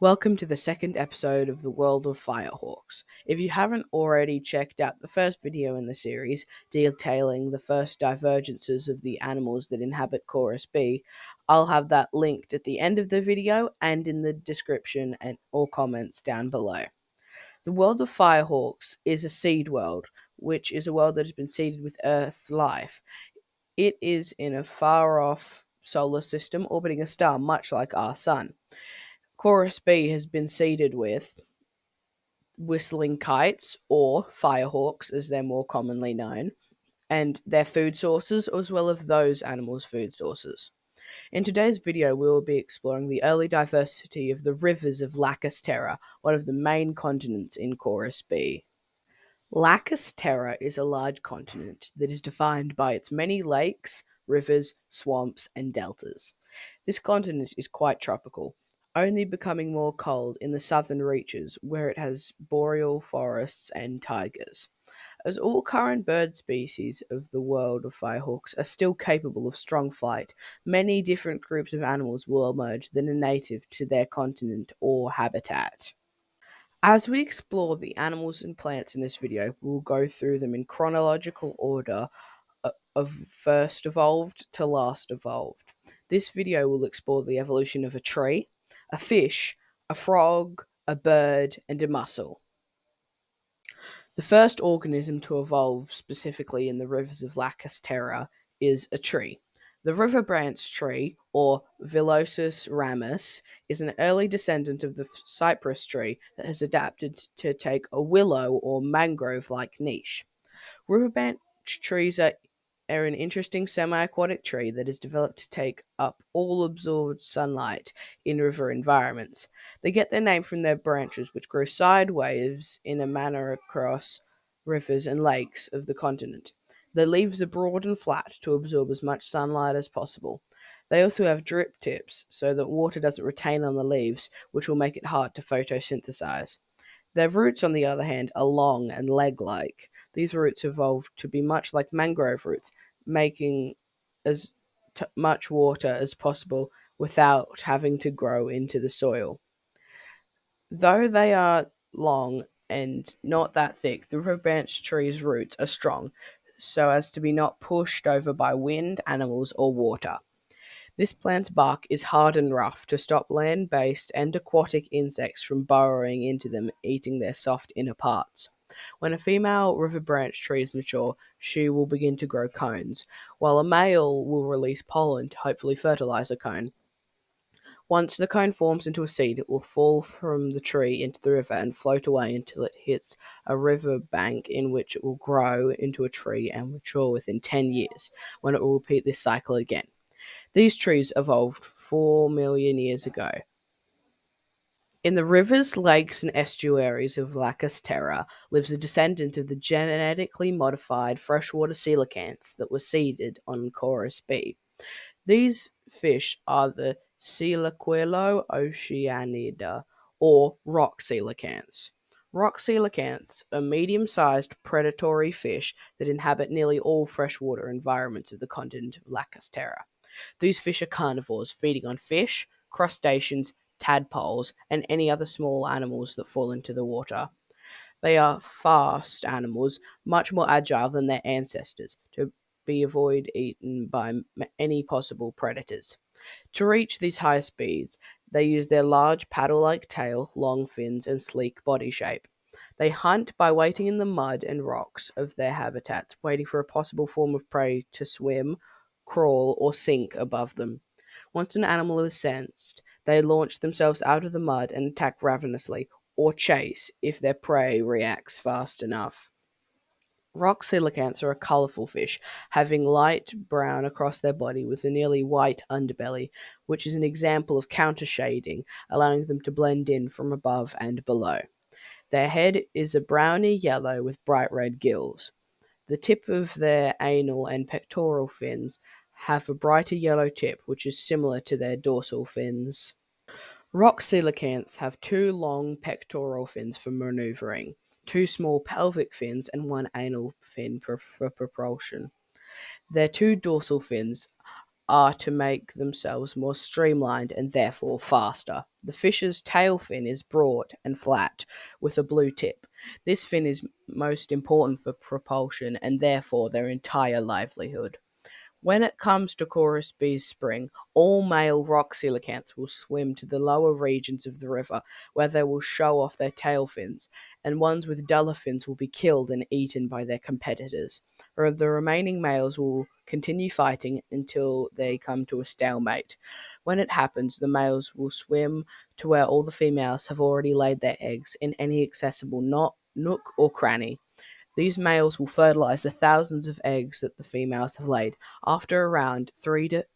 Welcome to the second episode of the World of Firehawks. If you haven't already checked out the first video in the series, detailing the first divergences of the animals that inhabit Chorus B, I'll have that linked at the end of the video and in the description and or comments down below. The world of Firehawks is a seed world, which is a world that has been seeded with Earth life. It is in a far-off solar system orbiting a star much like our Sun. Chorus B has been seeded with whistling kites, or firehawks as they're more commonly known, and their food sources, as well as those animals' food sources. In today's video, we will be exploring the early diversity of the rivers of Lacus Terra, one of the main continents in Chorus B. Lacus Terra is a large continent that is defined by its many lakes, rivers, swamps, and deltas. This continent is quite tropical, only becoming more cold in the southern reaches where it has boreal forests and taigras. As all current bird species of the world of firehawks are still capable of strong flight, many different groups of animals will emerge that are native to their continent or habitat. As we explore the animals and plants in this video, we'll go through them in chronological order of first evolved to last evolved. This video will explore the evolution of a tree, a fish, a frog, a bird, and a mussel. The first organism to evolve specifically in the rivers of Lacus Terra is a tree. The river branch tree, or Villosus ramus, is an early descendant of the cypress tree that has adapted to take a willow or mangrove-like niche. River branch trees are an interesting semi-aquatic tree that is developed to take up all absorbed sunlight in river environments. They get their name from their branches, which grow sideways in a manner across rivers and lakes of the continent. Their leaves are broad and flat to absorb as much sunlight as possible. They also have drip tips so that water doesn't retain on the leaves, which will make it hard to photosynthesize. Their roots, on the other hand, are long and leg-like. These roots evolved to be much like mangrove roots, making as much water as possible without having to grow into the soil. Though they are long and not that thick, the river branch tree's roots are strong, so as to be not pushed over by wind, animals, or water. This plant's bark is hard and rough to stop land-based and aquatic insects from burrowing into them, eating their soft inner parts. When a female river branch tree is mature, she will begin to grow cones, while a male will release pollen to hopefully fertilize a cone. Once the cone forms into a seed, it will fall from the tree into the river and float away until it hits a river bank, in which it will grow into a tree and mature within 10 years, when it will repeat this cycle again. These trees evolved 4 million years ago. In the rivers, lakes, and estuaries of Lacus Terra lives a descendant of the genetically modified freshwater coelacanths that were seeded on Chorus B. These fish are the Coelaquilo oceanida, or rock coelacanths. Rock coelacanths are medium-sized predatory fish that inhabit nearly all freshwater environments of the continent of Lacus Terra. These fish are carnivores, feeding on fish, crustaceans, tadpoles, and any other small animals that fall into the water. They are fast animals, much more agile than their ancestors, to be avoid eaten by any possible predators. To reach these high speeds, they use their large paddle-like tail, long fins, and sleek body shape. They hunt by waiting in the mud and rocks of their habitats, waiting for a possible form of prey to swim, crawl, or sink above them. Once an animal is sensed, they launch themselves out of the mud and attack ravenously, or chase if their prey reacts fast enough. Rock coelacanths are a colourful fish, having light brown across their body with a nearly white underbelly, which is an example of countershading, allowing them to blend in from above and below. Their head is a browny yellow with bright red gills. The tip of their anal and pectoral fins have a brighter yellow tip, which is similar to their dorsal fins. Rock coelacanths have two long pectoral fins for maneuvering, two small pelvic fins, and one anal fin for propulsion. Their two dorsal fins are to make themselves more streamlined and therefore faster. The fish's tail fin is broad and flat, with a blue tip. This fin is most important for propulsion and therefore their entire livelihood. When it comes to Chorus B's spring, all male rock coelacanths will swim to the lower regions of the river, where they will show off their tail fins, and ones with duller fins will be killed and eaten by their competitors. Or the remaining males will continue fighting until they come to a stalemate. When it happens, the males will swim to where all the females have already laid their eggs in any accessible nook or cranny. These males will fertilize the thousands of eggs that the females have laid. After around 3 to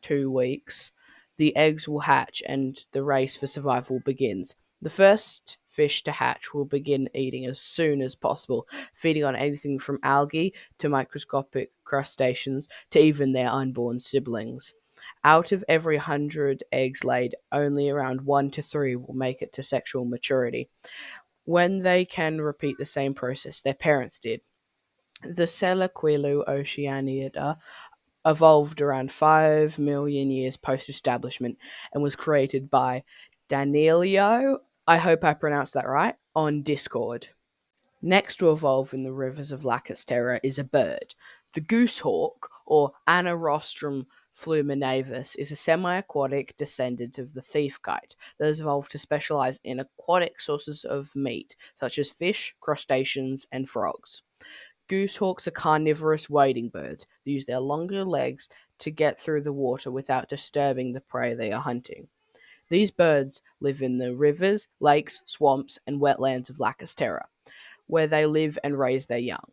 2 weeks, the eggs will hatch and the race for survival begins. The first fish to hatch will begin eating as soon as possible, feeding on anything from algae to microscopic crustaceans to even their unborn siblings. Out of every 100 eggs laid, only around 1 to 3 will make it to sexual maturity, when they can repeat the same process their parents did. The Selaquilu oceaniida evolved around 5 million years post establishment and was created by Daneilo, I hope I pronounced that right, on Discord. Next to evolve in the rivers of Lacus Terra is a bird. The goosehawk, or Anorostrum fluminavis, is a semi-aquatic descendant of the thief kite that has evolved to specialize in aquatic sources of meat, such as fish, crustaceans, and frogs. Goosehawks are carnivorous wading birds that use their longer legs to get through the water without disturbing the prey they are hunting. These birds live in the rivers, lakes, swamps, and wetlands of Lacus Terra, where they live and raise their young.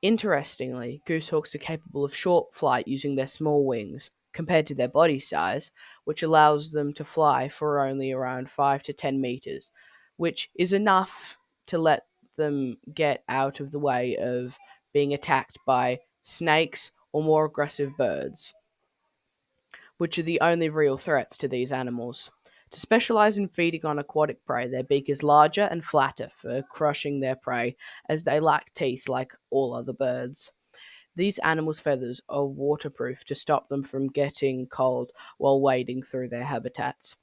Interestingly, goosehawks are capable of short flight using their small wings, compared to their body size, which allows them to fly for only around 5 to 10 meters, which is enough to let them get out of the way of being attacked by snakes or more aggressive birds, which are the only real threats to these animals. To specialize in feeding on aquatic prey, their beak is larger and flatter for crushing their prey, as they lack teeth like all other birds. These animals' feathers are waterproof to stop them from getting cold while wading through their habitats.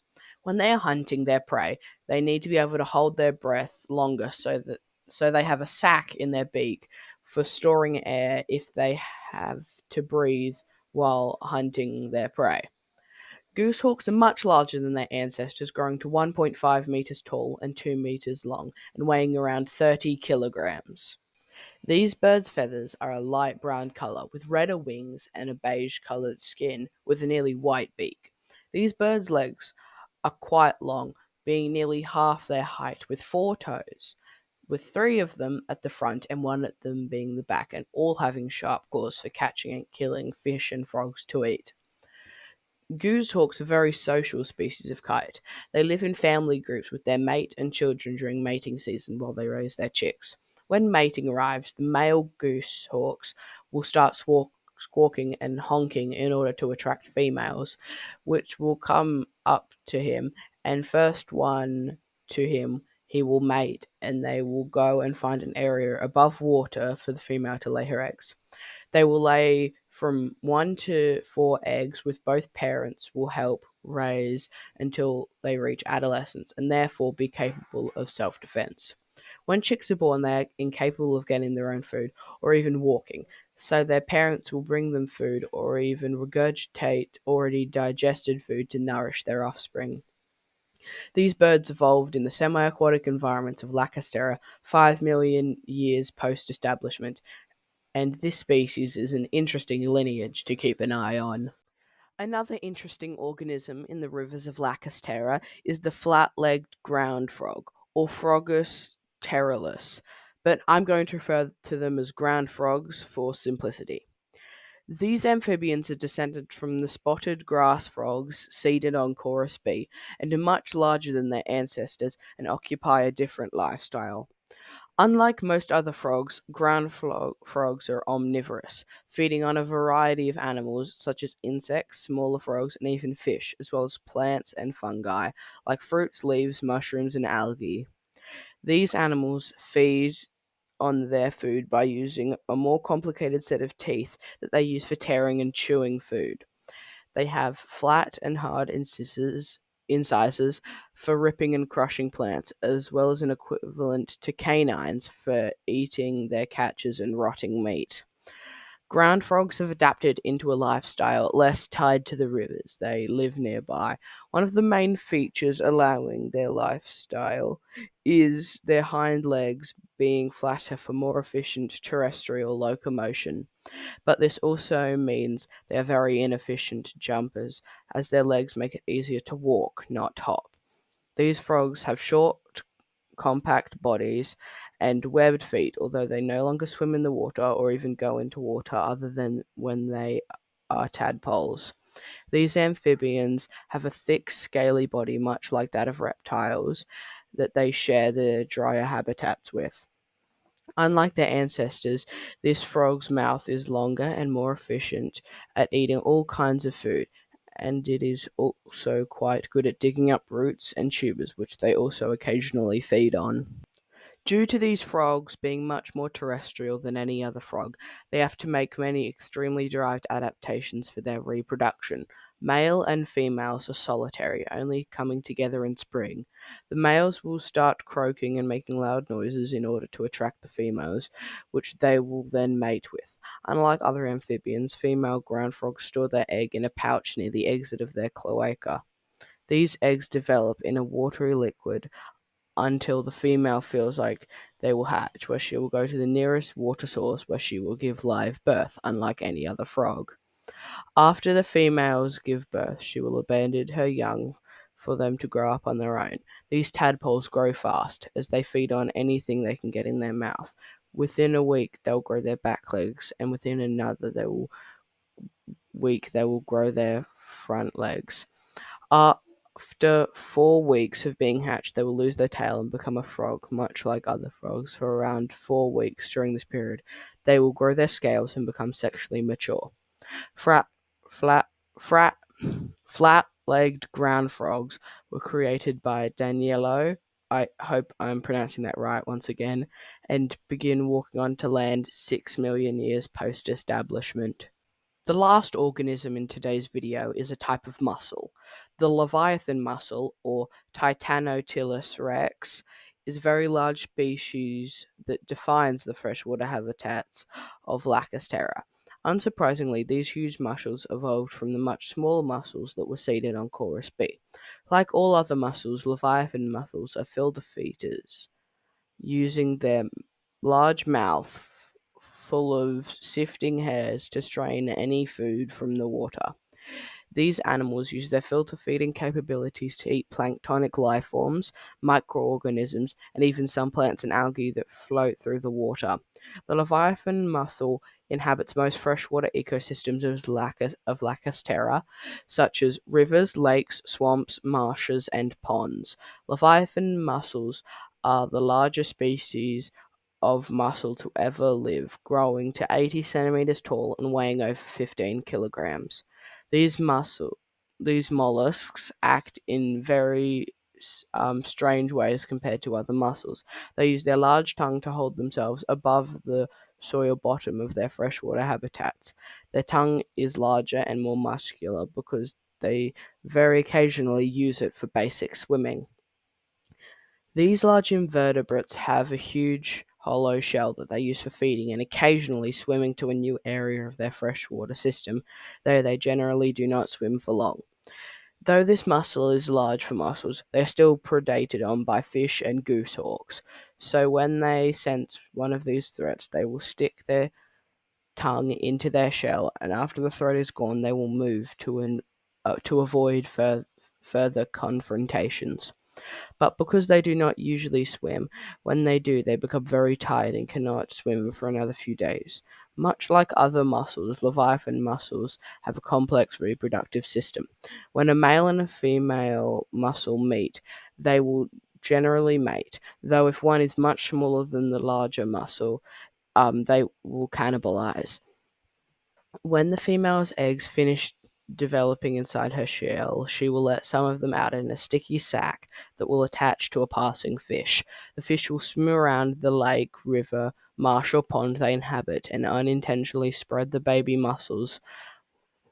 When they are hunting their prey, they need to be able to hold their breath longer so they have a sac in their beak for storing air if they have to breathe while hunting their prey. Goosehawks are much larger than their ancestors, growing to 1.5 meters tall and 2 meters long and weighing around 30 kilograms. These birds' feathers are a light brown color with redder wings and a beige colored skin with a nearly white beak. These birds' legs are quite long, being nearly half their height, with 4 toes, with 3 of them at the front and 1 at them being the back, and all having sharp claws for catching and killing fish and frogs to eat. Goosehawks are a very social species of kite. They live in family groups with their mate and children during mating season while they raise their chicks. When mating arrives, the male goosehawks will start squawking and honking in order to attract females, which will come up to him, and first one to him he will mate, and they will go and find an area above water for the female to lay her eggs. They will lay from 1 to 4 eggs, with both parents will help raise until they reach adolescence and therefore be capable of self defense. When chicks are born, they are incapable of getting their own food or even walking, so their parents will bring them food or even regurgitate already digested food to nourish their offspring. These birds evolved in the semi aquatic environments of Lacus Terra 5 million years post establishment, and this species is an interesting lineage to keep an eye on. Another interesting organism in the rivers of Lacus Terra is the flat-legged ground frog, or Frogus terrilis, but I'm going to refer to them as ground frogs for simplicity. These amphibians are descended from the spotted grass frogs seeded on Chorus B and are much larger than their ancestors and occupy a different lifestyle. Unlike most other frogs, frogs are omnivorous, feeding on a variety of animals such as insects, smaller frogs, and even fish, as well as plants and fungi like fruits, leaves, mushrooms, and algae. These animals feed on their food by using a more complicated set of teeth that they use for tearing and chewing food. They have flat and hard incisors for ripping and crushing plants, as well as an equivalent to canines for eating their catches and rotting meat. Ground frogs have adapted into a lifestyle less tied to the rivers they live nearby. One of the main features allowing their lifestyle is their hind legs being flatter for more efficient terrestrial locomotion. But this also means they are very inefficient jumpers, as their legs make it easier to walk, not hop. These frogs have short, compact bodies and webbed feet, although they no longer swim in the water or even go into water other than when they are tadpoles. These amphibians have a thick, scaly body, much like that of reptiles, that they share the drier habitats with. Unlike their ancestors, this frog's mouth is longer and more efficient at eating all kinds of food, and it is also quite good at digging up roots and tubers, which they also occasionally feed on. Due to these frogs being much more terrestrial than any other frog, they have to make many extremely derived adaptations for their reproduction. Male and females are solitary, only coming together in spring. The males will start croaking and making loud noises in order to attract the females, which they will then mate with. Unlike other amphibians, female ground frogs store their egg in a pouch near the exit of their cloaca. These eggs develop in a watery liquid until the female feels like they will hatch, where she will go to the nearest water source where she will give live birth, unlike any other frog. After the females give birth, she will abandon her young for them to grow up on their own. These tadpoles grow fast, as they feed on anything they can get in their mouth. Within a week, they'll grow their back legs, and within another week, they will grow their front legs. After 4 weeks of being hatched, they will lose their tail and become a frog, much like other frogs. For around 4 weeks during this period, they will grow their scales and become sexually mature. Frat, flat, frat, flat-legged ground frogs were created by Daneilo. I hope I'm pronouncing that right once again, and begin walking onto land 6 million years post-establishment. The last organism in today's video is a type of mussel. The Leviathan mussel, or Titanotylus rex, is a very large species that defines the freshwater habitats of Lacus Terra. Unsurprisingly, these huge mussels evolved from the much smaller mussels that were seeded on Chorus B. Like all other mussels, Leviathan mussels are filter feeders, using their large mouth full of sifting hairs to strain any food from the water. These animals use their filter feeding capabilities to eat planktonic life forms, microorganisms, and even some plants and algae that float through the water. The Leviathan mussel inhabits most freshwater ecosystems of Lacus Terra, such as rivers, lakes, swamps, marshes, and ponds. Leviathan mussels are the largest species of mussel to ever live, growing to 80 centimeters tall and weighing over 15 kilograms. These these mollusks act in very strange ways compared to other mussels. They use their large tongue to hold themselves above the soil bottom of their freshwater habitats. Their tongue is larger and more muscular because they very occasionally use it for basic swimming. These large invertebrates have a huge hollow shell that they use for feeding and occasionally swimming to a new area of their freshwater system, though they generally do not swim for long. Though this mussel is large for mussels, they are still predated on by fish and goosehawks. So when they sense one of these threats, they will stick their tongue into their shell, and after the threat is gone, they will move to avoid further confrontations. But because they do not usually swim, when they do, they become very tired and cannot swim for another few days. Much like other mussels, Leviathan mussels have a complex reproductive system. When a male and a female mussel meet, they will generally mate, though if one is much smaller than the larger mussel, they will cannibalize. When the female's eggs finish developing inside her shell, she will let some of them out in a sticky sack that will attach to a passing fish. The fish will swim around the lake, river, marsh, or pond they inhabit and unintentionally spread the baby mussels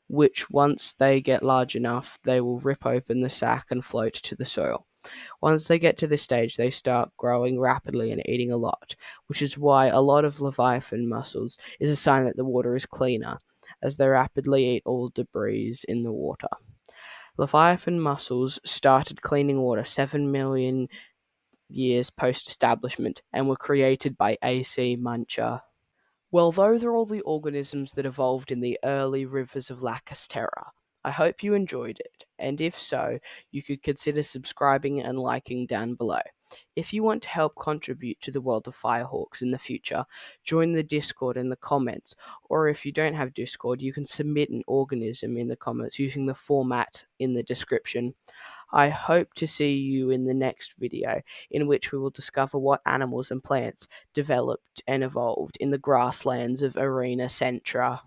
which once they get large enough, they will rip open the sac and float to the soil. Once they get to this stage, they start growing rapidly and eating a lot, which is why a lot of leviathan mussels is a sign that the water is cleaner, as they rapidly eat all debris in the water. Leviathan mussels started cleaning water 7 million years post establishment and were created by A.C. Muncher. Well, those are all the organisms that evolved in the early rivers of Lacus Terra. I hope you enjoyed it, and if so, you could consider subscribing and liking down below. If you want to help contribute to the world of Firehawks in the future, join the Discord in the comments, or if you don't have Discord, you can submit an organism in the comments using the format in the description. I hope to see you in the next video, in which we will discover what animals and plants developed and evolved in the grasslands of Arena Centra.